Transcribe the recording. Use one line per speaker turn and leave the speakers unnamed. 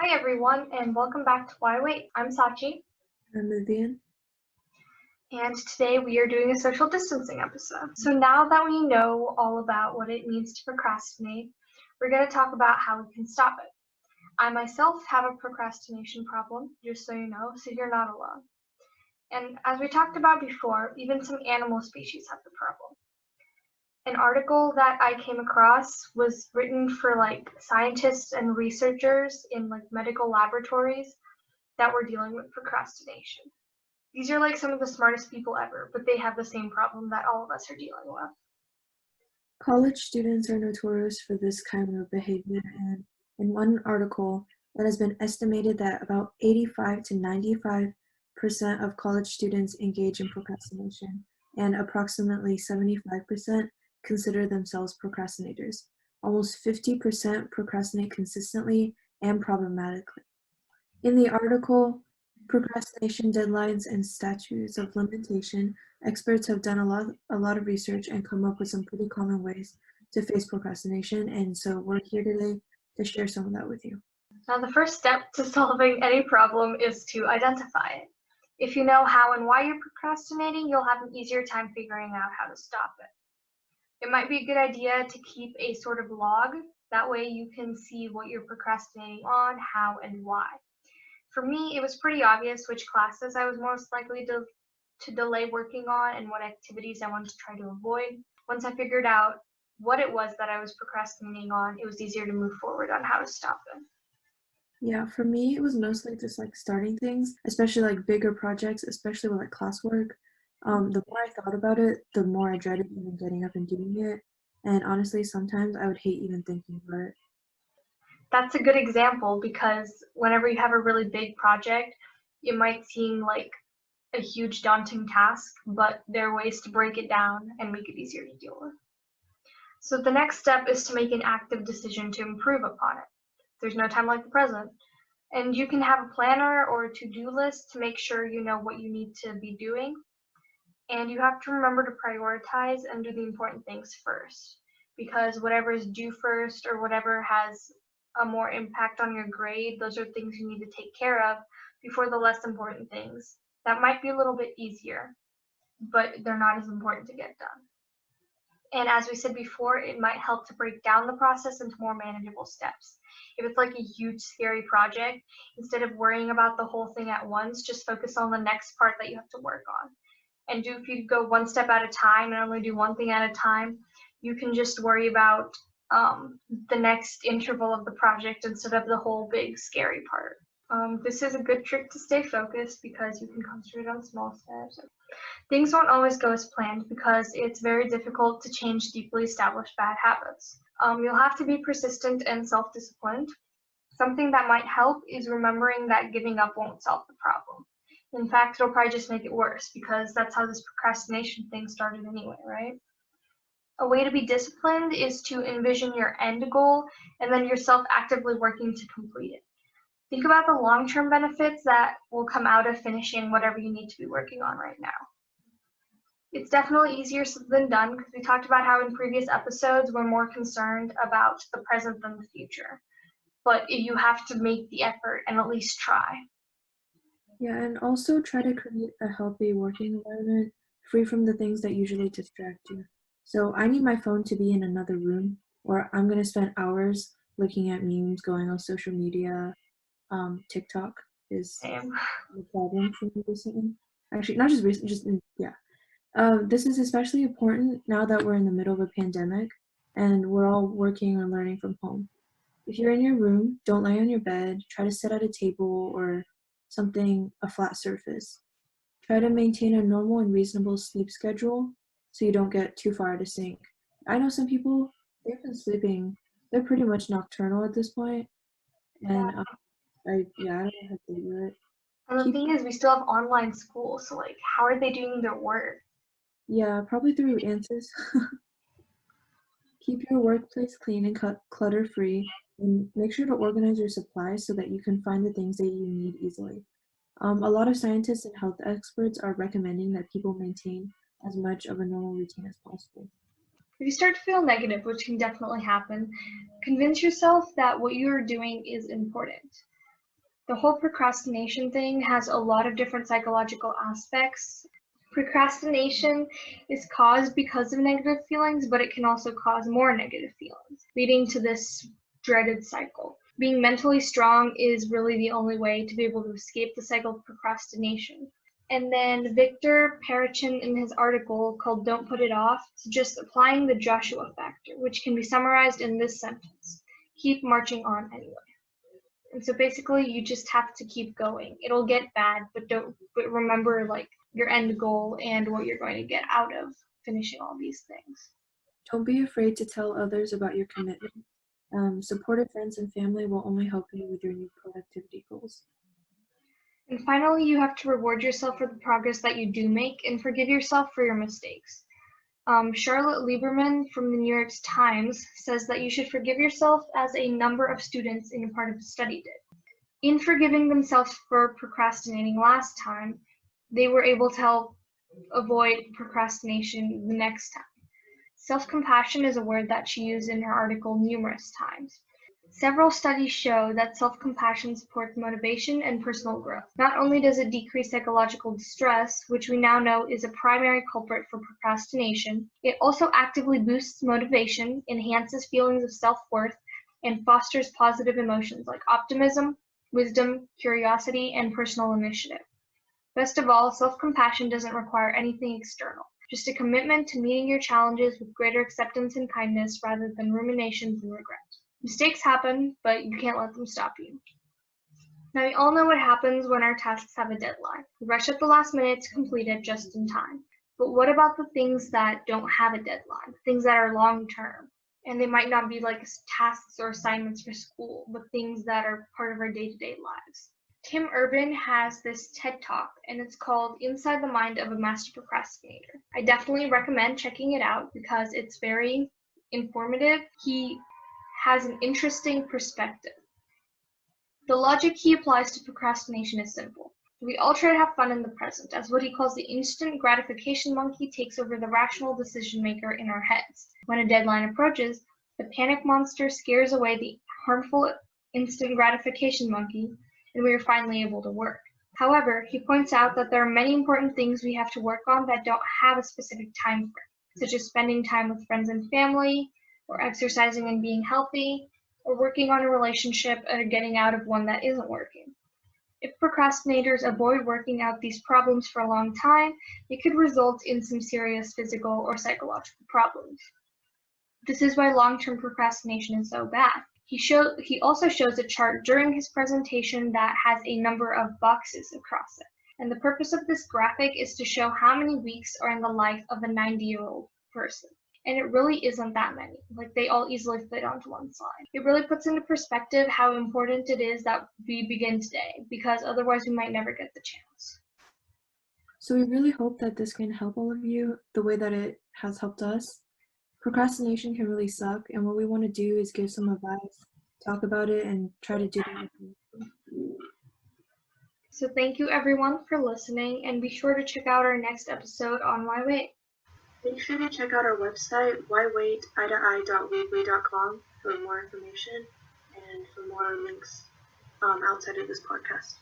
Hi everyone, and welcome back to Why Wait. I'm Sachi,
I'm Vivian.
and today we are doing a social distancing episode. So now that we know all about what it means to procrastinate, we're going to talk about how we can stop it. I myself have a procrastination problem, just so you know, so you're not alone. And as we talked about before, even some animal species have the problem. An article that I came across was written for scientists and researchers in medical laboratories that were dealing with procrastination. These are some of the smartest people ever, but they have the same problem that all of us are dealing with.
College students are notorious for this kind of behavior, and in one article, it has been estimated that about 85 to 95% of college students engage in procrastination, and approximately 75% consider themselves procrastinators. Almost 50% procrastinate consistently and problematically. In the article, Procrastination Deadlines and Statutes of Limitation, experts have done a lot of research and come up with some pretty common ways to face procrastination, and so we're here today to share some of that with you.
Now, the first step to solving any problem is to identify it. If you know how and why you're procrastinating, you'll have an easier time figuring out how to stop it. It might be a good idea to keep a sort of log. That way you can see what you're procrastinating on, how, and why. For me, it was pretty obvious which classes I was most likely to delay working on and what activities I wanted to try to avoid. Once I figured out what it was that I was procrastinating on, it was easier to move forward on how to stop it.
Yeah, for me, it was mostly just starting things, especially bigger projects, especially with classwork. The more I thought about it, the more I dreaded even getting up and doing it. And honestly, sometimes I would hate even thinking about it.
That's a good example because whenever you have a really big project, it might seem like a huge daunting task, but there are ways to break it down and make it easier to deal with. So the next step is to make an active decision to improve upon it. There's no time like the present. And you can have a planner or a to-do list to make sure you know what you need to be doing. And you have to remember to prioritize and do the important things first, because whatever is due first or whatever has a more impact on your grade, those are things you need to take care of before the less important things. That might be a little bit easier, but they're not as important to get done. And as we said before, it might help to break down the process into more manageable steps. If it's a huge, scary project, instead of worrying about the whole thing at once, just focus on the next part that you have to work on. And if you go one step at a time and only do one thing at a time, you can just worry about the next interval of the project instead of the whole big scary part. This is a good trick to stay focused because you can concentrate on small steps. Things won't always go as planned because it's very difficult to change deeply established bad habits. You'll have to be persistent and self-disciplined. Something that might help is remembering that giving up won't solve the problem. In fact, it'll probably just make it worse because that's how this procrastination thing started anyway, right? A way to be disciplined is to envision your end goal and then yourself actively working to complete it. Think about the long-term benefits that will come out of finishing whatever you need to be working on right now. It's definitely easier said than done because we talked about how in previous episodes we're more concerned about the present than the future. But you have to make the effort and at least try.
Yeah, and also try to create a healthy working environment free from the things that usually distract you. So I need my phone to be in another room, or I'm going to spend hours looking at memes, going on social media. TikTok is
Same.
a problem for me recently. Actually, not just recently, yeah. This is especially important now that we're in the middle of a pandemic and we're all working or learning from home. If you're in your room, don't lay on your bed. Try to sit at a table or something, a flat surface. Try to maintain a normal and reasonable sleep schedule so you don't get too far out of sync. I know some people, they've been sleeping, they're pretty much nocturnal at this point, and I don't know how they do it.
And the thing is, we still have online school, so how are they doing their work?
Yeah, probably through answers. Keep your workplace clean and clutter-free, and make sure to organize your supplies so that you can find the things that you need easily. A lot of scientists and health experts are recommending that people maintain as much of a normal routine as possible.
If you start to feel negative, which can definitely happen, convince yourself that what you are doing is important. The whole procrastination thing has a lot of different psychological aspects. Procrastination is caused because of negative feelings, but it can also cause more negative feelings, leading to this dreaded cycle. Being mentally strong is really the only way to be able to escape the cycle of procrastination. And then Victor Perichin, in his article called Don't Put It Off, suggests applying the Joshua factor, which can be summarized in this sentence: keep marching on anyway. And so basically you just have to keep going. It'll get bad, but remember like your end goal and what you're going to get out of finishing all these things.
Don't be afraid to tell others about your commitment. Supportive friends and family will only help you with your new productivity goals.
And finally, you have to reward yourself for the progress that you do make and forgive yourself for your mistakes. Charlotte Lieberman from the New York Times says that you should forgive yourself as a number of students in a part of the study did. In forgiving themselves for procrastinating last time, they were able to help avoid procrastination the next time. Self-compassion is a word that she used in her article numerous times. Several studies show that self-compassion supports motivation and personal growth. Not only does it decrease psychological distress, which we now know is a primary culprit for procrastination, it also actively boosts motivation, enhances feelings of self-worth, and fosters positive emotions like optimism, wisdom, curiosity, and personal initiative. Best of all, self-compassion doesn't require anything external, just a commitment to meeting your challenges with greater acceptance and kindness rather than ruminations and regret. Mistakes happen, but you can't let them stop you. Now, we all know what happens when our tasks have a deadline. We rush at the last minute to complete it just in time. But what about the things that don't have a deadline, things that are long-term? And they might not be like tasks or assignments for school, but things that are part of our day-to-day lives. Tim Urban has this TED Talk, and it's called Inside the Mind of a Master Procrastinator. I definitely recommend checking it out because it's very informative. He has an interesting perspective. The logic he applies to procrastination is simple. We all try to have fun in the present, as what he calls the instant gratification monkey takes over the rational decision maker in our heads. When a deadline approaches, the panic monster scares away the harmful instant gratification monkey, and we are finally able to work. However, he points out that there are many important things we have to work on that don't have a specific time frame, such as spending time with friends and family, or exercising and being healthy, or working on a relationship or getting out of one that isn't working. If procrastinators avoid working out these problems for a long time, it could result in some serious physical or psychological problems. This is why long-term procrastination is so bad. He also shows a chart during his presentation that has a number of boxes across it. And the purpose of this graphic is to show how many weeks are in the life of a 90-year-old person. And it really isn't that many. Like, they all easily fit onto one slide. It really puts into perspective how important it is that we begin today, because otherwise we might never get the chance.
So we really hope that this can help all of you the way that it has helped us. Procrastination can really suck, and what we want to do is give some advice, talk about it, and try to do it.
So thank you everyone for listening, and be sure to check out our next episode on Why Wait.
Make sure to check out our website, whywait.weebly.com, for more information and for more links outside of this podcast.